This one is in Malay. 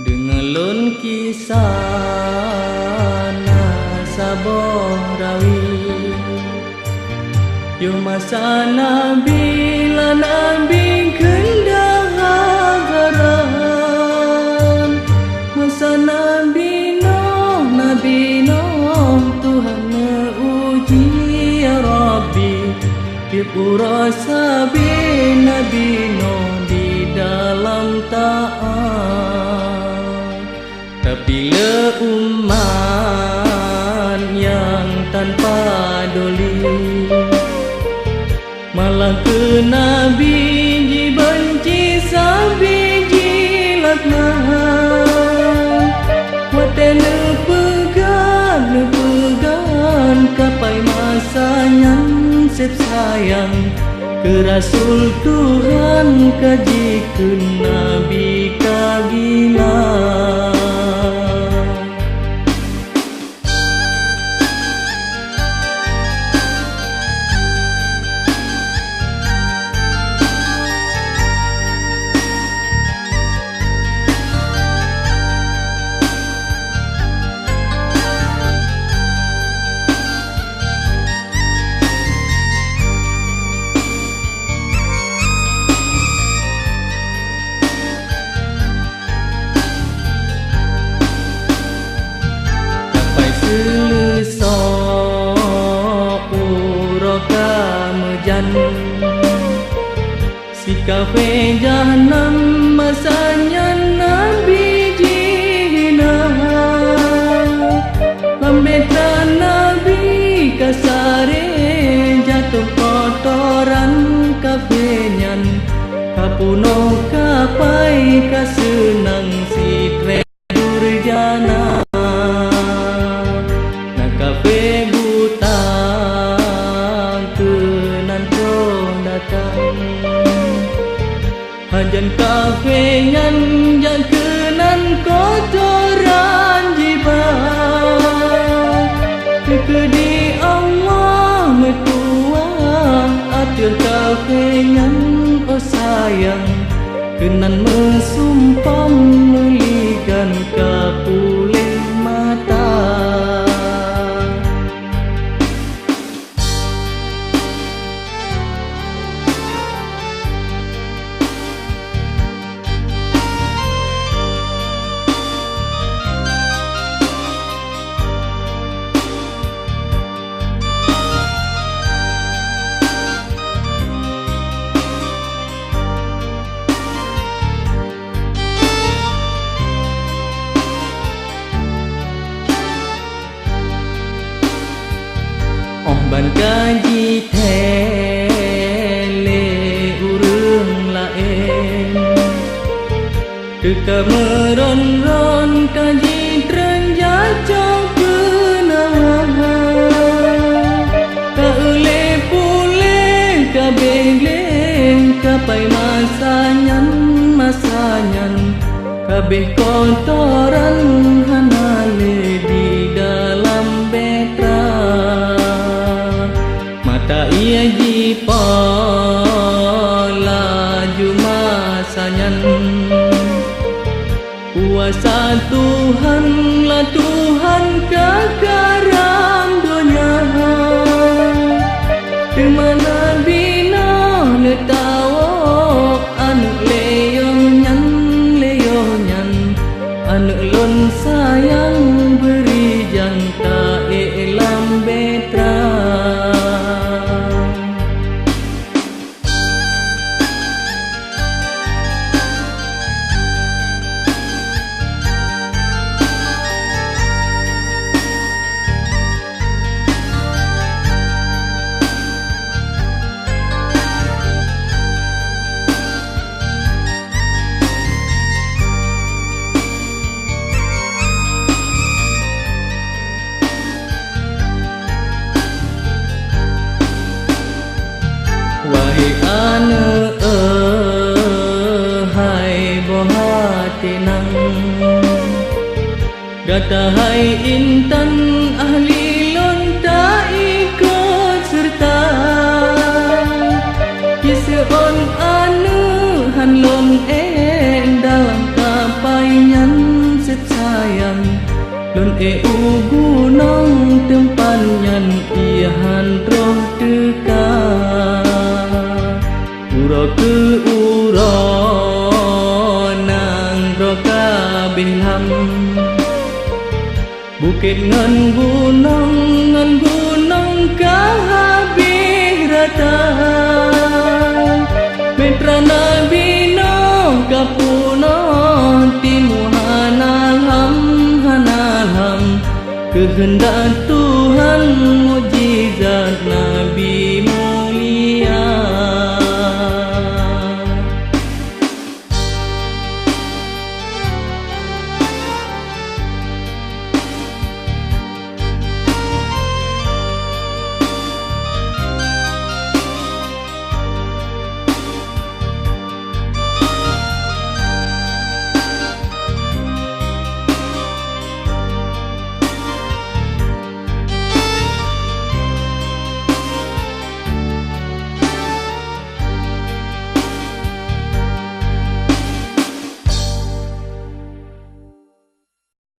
Dengan lon kisah nasabah rawi Yo masa Nabi la Nabi kendahagaran Masa Nabi Nuh Tuhan uji ya Rabbi Kipura sabi Nabi Nuh di dalam taat Tapi umat yang tanpa doli Malah ke Nabi dibenci sabi jilatna Watene pegan kapai masanya sep sayang Ke Rasul Tuhan kajikan Nabi kagila Si kafe jahanam masanya Nabi jihina Lambeta Nabi kasare jatuh kotoran kafenyan Kapuno kapai kasenang si durjana Na kafe buta Hajan kafenyan yang kenan kotoran jiwa Kekedi Allah metua atur kafenyan oh sayang Kenan mesumpam meligan kapulih mata Ban kaji tele urung lain Keka meron-ron kaji terenjacau kenangan Ka ule pule ka beleng kapai masanyan Kabeh kotoran hanale di dalam betra Mata ia jipola jumasanyan Kuasa Tuhan lah Tuhan kekaram dunia Dimana bina letawok anak leonyan Anak lon sayang beri jangka elam betra Kata hai intan ahli lonta ikut serta Kiseon anu han lon dalam kapaian set sayang Lon gunung tempanyan ihan roh teka Uro ke uro nang roh kabihlam Bukit ngan gunung kahabih rata Metra nabino kapuno timu hanalham kehendak Tuhan mujizatna